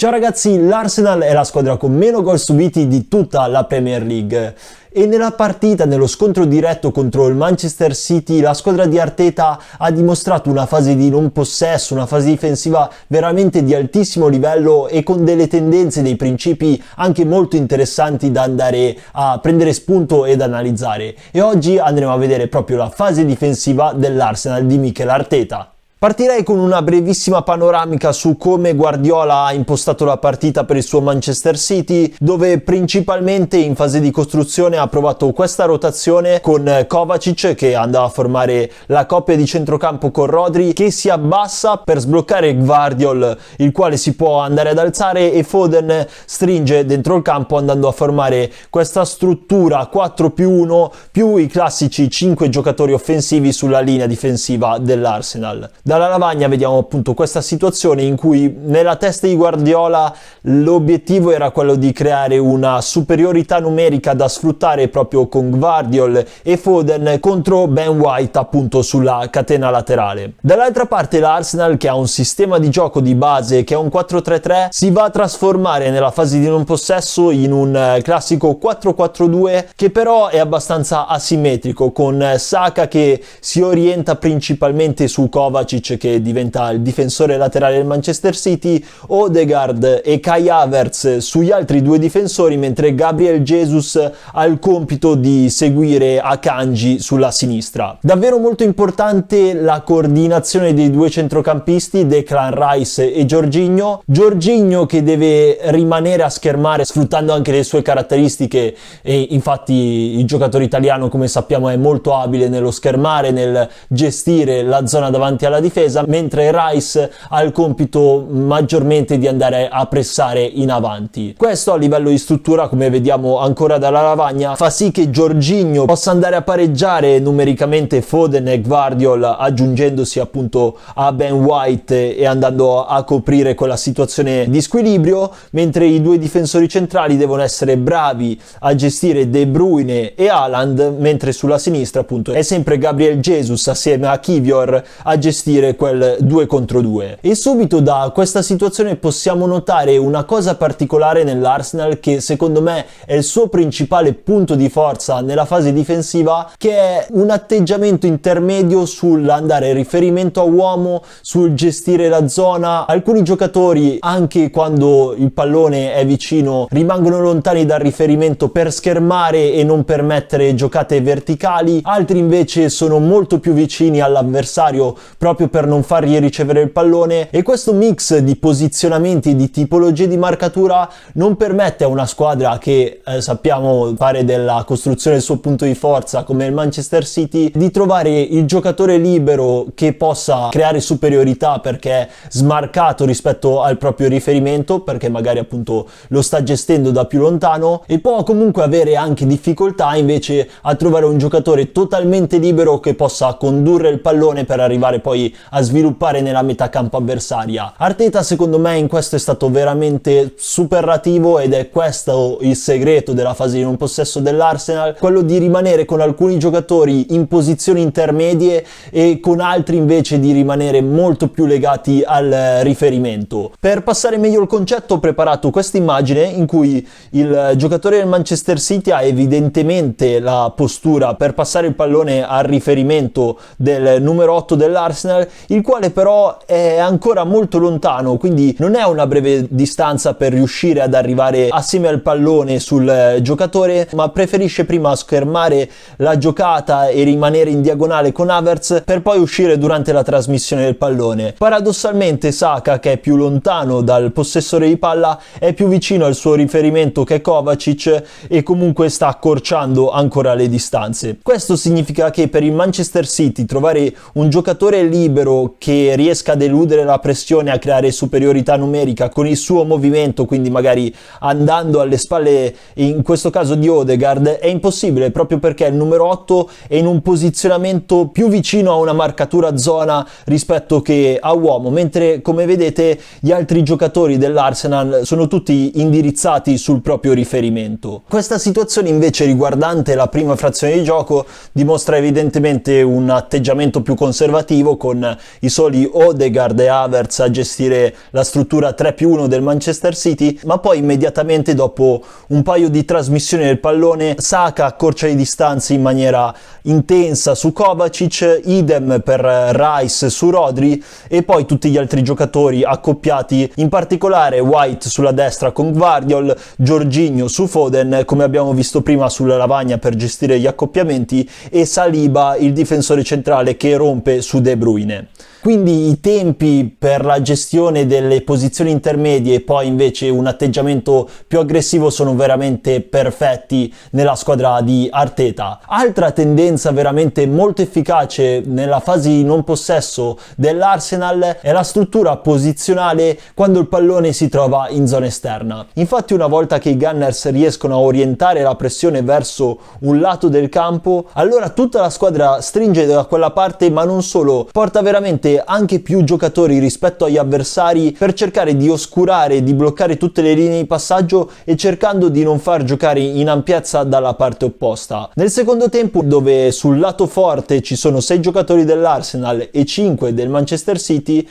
Ciao ragazzi, l'Arsenal è la squadra con meno gol subiti di tutta la Premier League e nella partita, nello scontro diretto contro il Manchester City, la squadra di Arteta ha dimostrato una fase di non possesso, una fase difensiva veramente di altissimo livello e con delle tendenze, dei principi anche molto interessanti da andare a prendere spunto ed analizzare. E oggi andremo a vedere proprio la fase difensiva dell'Arsenal di Mikel Arteta. Partirei con una brevissima panoramica su come Guardiola ha impostato la partita per il suo Manchester City, dove principalmente in fase di costruzione ha provato questa rotazione con Kovacic che andava a formare la coppia di centrocampo con Rodri, che si abbassa per sbloccare Gvardiol, il quale si può andare ad alzare, e Foden stringe dentro il campo andando a formare questa struttura 4+1 più i classici 5 giocatori offensivi sulla linea difensiva dell'Arsenal. Dalla lavagna vediamo appunto questa situazione in cui nella testa di Guardiola l'obiettivo era quello di creare una superiorità numerica da sfruttare proprio con Gvardiol e Foden contro Ben White appunto sulla catena laterale. Dall'altra parte l'Arsenal, che ha un sistema di gioco di base che è un 4-3-3, si va a trasformare nella fase di non possesso in un classico 4-4-2 che però è abbastanza asimmetrico, con Saka che si orienta principalmente su Kovacic che diventa il difensore laterale del Manchester City, Odegaard e Kai Havertz sugli altri due difensori, mentre Gabriel Jesus ha il compito di seguire Akanji sulla sinistra. Davvero molto importante la coordinazione dei due centrocampisti, Declan Rice e Jorginho che deve rimanere a schermare sfruttando anche le sue caratteristiche, e infatti il giocatore italiano, come sappiamo, è molto abile nello schermare, nel gestire la zona davanti alla difesa, mentre Rice ha il compito maggiormente di andare a pressare in avanti. Questo a livello di struttura, come vediamo ancora dalla lavagna, fa sì che Jorginho possa andare a pareggiare numericamente Foden e Gvardiol, aggiungendosi appunto a Ben White e andando a coprire quella situazione di squilibrio, mentre i due difensori centrali devono essere bravi a gestire De Bruyne e Haaland, mentre sulla sinistra appunto è sempre Gabriel Jesus assieme a Kivior a gestire quel 2 contro 2. E subito da questa situazione possiamo notare una cosa particolare nell'Arsenal, che secondo me è il suo principale punto di forza nella fase difensiva, che è un atteggiamento intermedio sull'andare riferimento a uomo, sul gestire la zona. Alcuni giocatori, anche quando il pallone è vicino, rimangono lontani dal riferimento per schermare e non permettere giocate verticali, altri invece sono molto più vicini all'avversario proprio per non fargli ricevere il pallone, e questo mix di posizionamenti e di tipologie di marcatura non permette a una squadra che sappiamo fare della costruzione il suo punto di forza come il Manchester City di trovare il giocatore libero che possa creare superiorità perché è smarcato rispetto al proprio riferimento, perché magari appunto lo sta gestendo da più lontano, e può comunque avere anche difficoltà invece a trovare un giocatore totalmente libero che possa condurre il pallone per arrivare poi a sviluppare nella metà campo avversaria. Arteta secondo me in questo è stato veramente superlativo, ed è questo il segreto della fase di non possesso dell'Arsenal, quello di rimanere con alcuni giocatori in posizioni intermedie e con altri invece di rimanere molto più legati al riferimento. Per passare meglio il concetto ho preparato questa immagine in cui il giocatore del Manchester City ha evidentemente la postura per passare il pallone al riferimento del numero 8 dell'Arsenal, il quale però è ancora molto lontano, quindi non è una breve distanza per riuscire ad arrivare assieme al pallone sul giocatore, ma preferisce prima schermare la giocata e rimanere in diagonale con Havertz per poi uscire durante la trasmissione del pallone. Paradossalmente Saka, che è più lontano dal possessore di palla, è più vicino al suo riferimento che è Kovacic e comunque sta accorciando ancora le distanze. Questo significa che per il Manchester City trovare un giocatore libero che riesca ad eludere la pressione, a creare superiorità numerica con il suo movimento, quindi magari andando alle spalle in questo caso di Odegaard, è impossibile, proprio perché il numero 8 è in un posizionamento più vicino a una marcatura zona rispetto che a uomo, mentre come vedete gli altri giocatori dell'Arsenal sono tutti indirizzati sul proprio riferimento. Questa situazione invece riguardante la prima frazione di gioco dimostra evidentemente un atteggiamento più conservativo, con con i soli Odegaard e Havertz a gestire la struttura 3+1 del Manchester City, ma poi immediatamente dopo un paio di trasmissioni del pallone Saka accorcia le distanze in maniera intensa su Kovacic, idem per Rice su Rodri e poi tutti gli altri giocatori accoppiati, in particolare White sulla destra con Gvardiol, Jorginho su Foden, come abbiamo visto prima sulla lavagna per gestire gli accoppiamenti, e Saliba, il difensore centrale, che rompe su De Bruyne. Quindi i tempi per la gestione delle posizioni intermedie e poi invece un atteggiamento più aggressivo sono veramente perfetti nella squadra di Arteta. Altra tendenza veramente molto efficace nella fase di non possesso dell'Arsenal è la struttura posizionale quando il pallone si trova in zona esterna. Infatti una volta che i Gunners riescono a orientare la pressione verso un lato del campo, allora tutta la squadra stringe da quella parte, ma non solo, porta veramente anche più giocatori rispetto agli avversari per cercare di oscurare e di bloccare tutte le linee di passaggio e cercando di non far giocare in ampiezza dalla parte opposta. Nel secondo tempo, dove sul lato forte ci sono 6 giocatori dell'Arsenal e 5 del Manchester City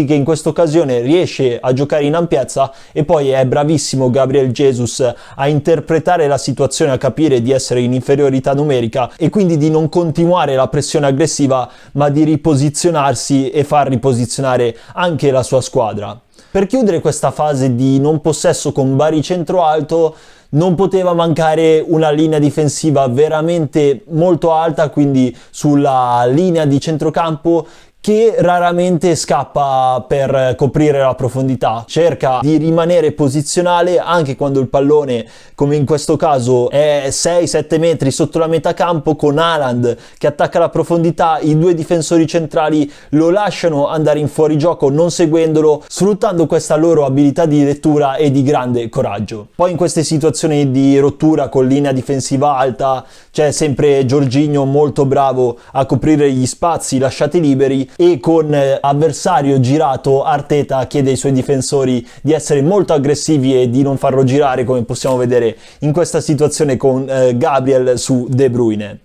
che in questa occasione riesce a giocare in ampiezza, e poi è bravissimo Gabriel Jesus a interpretare la situazione, a capire di essere in inferiorità numerica e quindi di non continuare la pressione aggressiva, ma di riposizionarsi e far riposizionare anche la sua squadra. Per chiudere questa fase di non possesso con baricentro alto non poteva mancare una linea difensiva veramente molto alta, quindi sulla linea di centrocampo, che raramente scappa per coprire la profondità, cerca di rimanere posizionale anche quando il pallone, come in questo caso, è 6-7 metri sotto la metà campo, con Haaland che attacca la profondità, i 2 difensori centrali lo lasciano andare in fuorigioco non seguendolo, sfruttando questa loro abilità di lettura e di grande coraggio. Poi in queste situazioni di rottura con linea difensiva alta c'è sempre Jorginho molto bravo a coprire gli spazi lasciati liberi, e con avversario girato Arteta chiede ai suoi difensori di essere molto aggressivi e di non farlo girare, come possiamo vedere in questa situazione con Gabriel su De Bruyne.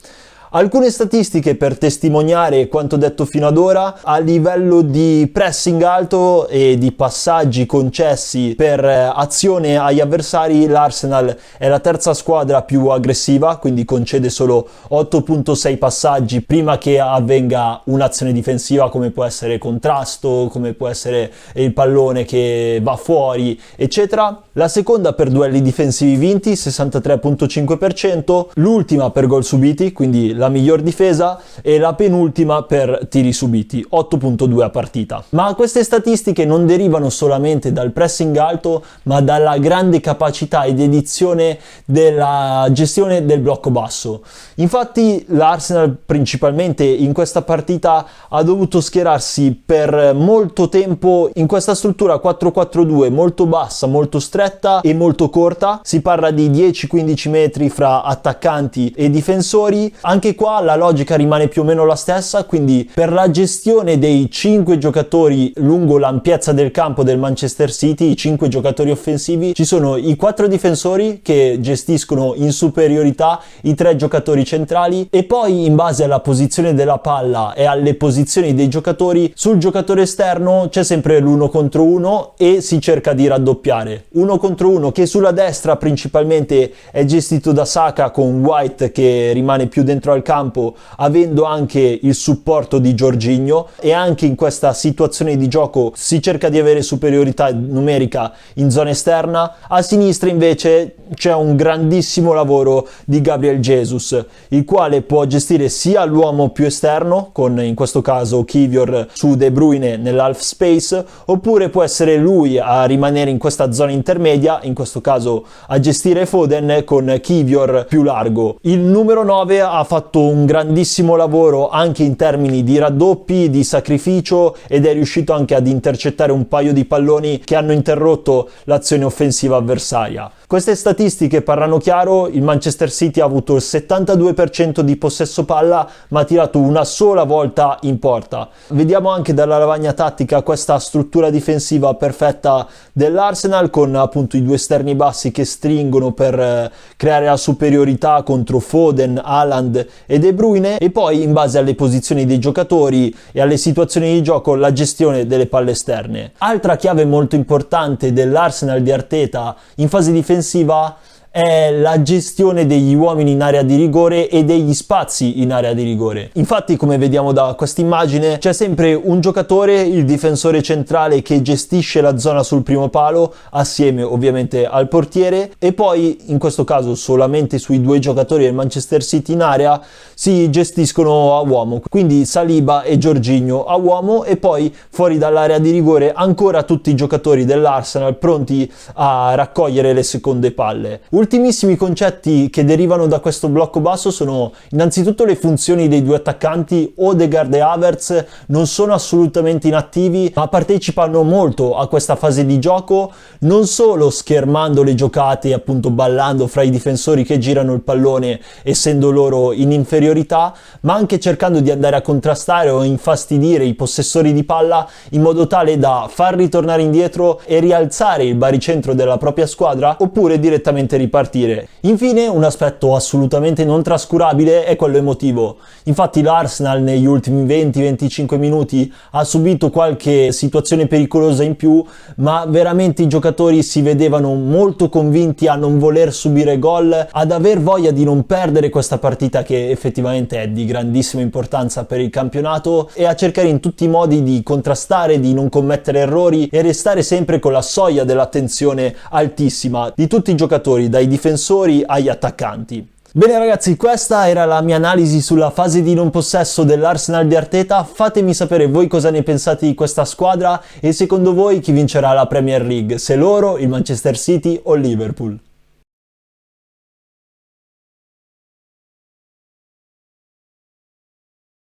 Alcune statistiche per testimoniare quanto detto fino ad ora: a livello di pressing alto e di passaggi concessi per azione agli avversari, l'Arsenal è la terza squadra più aggressiva, quindi concede solo 8.6 passaggi prima che avvenga un'azione difensiva, come può essere contrasto, come può essere il pallone che va fuori, eccetera. La seconda per duelli difensivi vinti, 63.5%, l'ultima per gol subiti, quindi la miglior difesa, e la penultima per tiri subiti, 8.2 a partita. Ma queste statistiche non derivano solamente dal pressing alto, ma dalla grande capacità ed edizione della gestione del blocco basso. Infatti l'Arsenal, principalmente in questa partita, ha dovuto schierarsi per molto tempo in questa struttura 4-4-2 molto bassa, molto stretta e molto corta. Si parla di 10-15 metri fra attaccanti e difensori. Anche qua la logica rimane più o meno la stessa, quindi per la gestione dei 5 giocatori lungo l'ampiezza del campo del Manchester City, i 5 giocatori offensivi, ci sono i 4 difensori che gestiscono in superiorità i 3 giocatori centrali, e poi in base alla posizione della palla e alle posizioni dei giocatori, sul giocatore esterno c'è sempre l'1 contro 1 e si cerca di raddoppiare. 1 contro 1 che sulla destra principalmente è gestito da Saka, con White che rimane più dentro al campo, avendo anche il supporto di Jorginho, e anche in questa situazione di gioco si cerca di avere superiorità numerica in zona esterna. A sinistra invece c'è un grandissimo lavoro di Gabriel Jesus, il quale può gestire sia l'uomo più esterno, con in questo caso Kivior su De Bruyne nell'half space, oppure può essere lui a rimanere in questa zona intermedia, in questo caso a gestire Foden con Kivior più largo. Il numero 9 ha fatto un grandissimo lavoro anche in termini di raddoppi, di sacrificio, ed è riuscito anche ad intercettare un paio di palloni che hanno interrotto l'azione offensiva avversaria. Queste statistiche parlano chiaro: il Manchester City ha avuto il 72% di possesso palla, ma ha tirato una sola volta in porta. Vediamo anche dalla lavagna tattica questa struttura difensiva perfetta dell'Arsenal, con appunto i 2 esterni bassi che stringono per creare la superiorità contro Foden, Haaland e De Bruyne, e poi in base alle posizioni dei giocatori e alle situazioni di gioco la gestione delle palle esterne. Altra chiave molto importante dell'Arsenal di Arteta in fase difensiva è la gestione degli uomini in area di rigore e degli spazi in area di rigore. Infatti, come vediamo da questa immagine, c'è sempre un giocatore, il difensore centrale, che gestisce la zona sul primo palo assieme ovviamente al portiere, e poi in questo caso solamente sui due giocatori del Manchester City in area si gestiscono a uomo, quindi Saliba e Jorginho a uomo, e poi fuori dall'area di rigore ancora tutti i giocatori dell'Arsenal pronti a raccogliere le seconde palle. Ultimissimi concetti che derivano da questo blocco basso sono innanzitutto le funzioni dei due attaccanti. Odegaard e Havertz non sono assolutamente inattivi, ma partecipano molto a questa fase di gioco, non solo schermando le giocate, appunto ballando fra i difensori che girano il pallone essendo loro in inferiorità, ma anche cercando di andare a contrastare o infastidire i possessori di palla in modo tale da far ritornare indietro e rialzare il baricentro della propria squadra, oppure direttamente ripartire. Infine, un aspetto assolutamente non trascurabile è quello emotivo. Infatti l'Arsenal negli ultimi 20-25 minuti ha subito qualche situazione pericolosa in più, ma veramente i giocatori si vedevano molto convinti a non voler subire gol, ad aver voglia di non perdere questa partita che effettivamente è di grandissima importanza per il campionato, e a cercare in tutti i modi di contrastare, di non commettere errori e restare sempre con la soglia dell'attenzione altissima di tutti i giocatori, dai difensori agli attaccanti. Bene ragazzi, questa era la mia analisi sulla fase di non possesso dell'Arsenal di Arteta. Fatemi sapere voi cosa ne pensate di questa squadra e secondo voi chi vincerà la Premier League, se loro, il Manchester City o il Liverpool.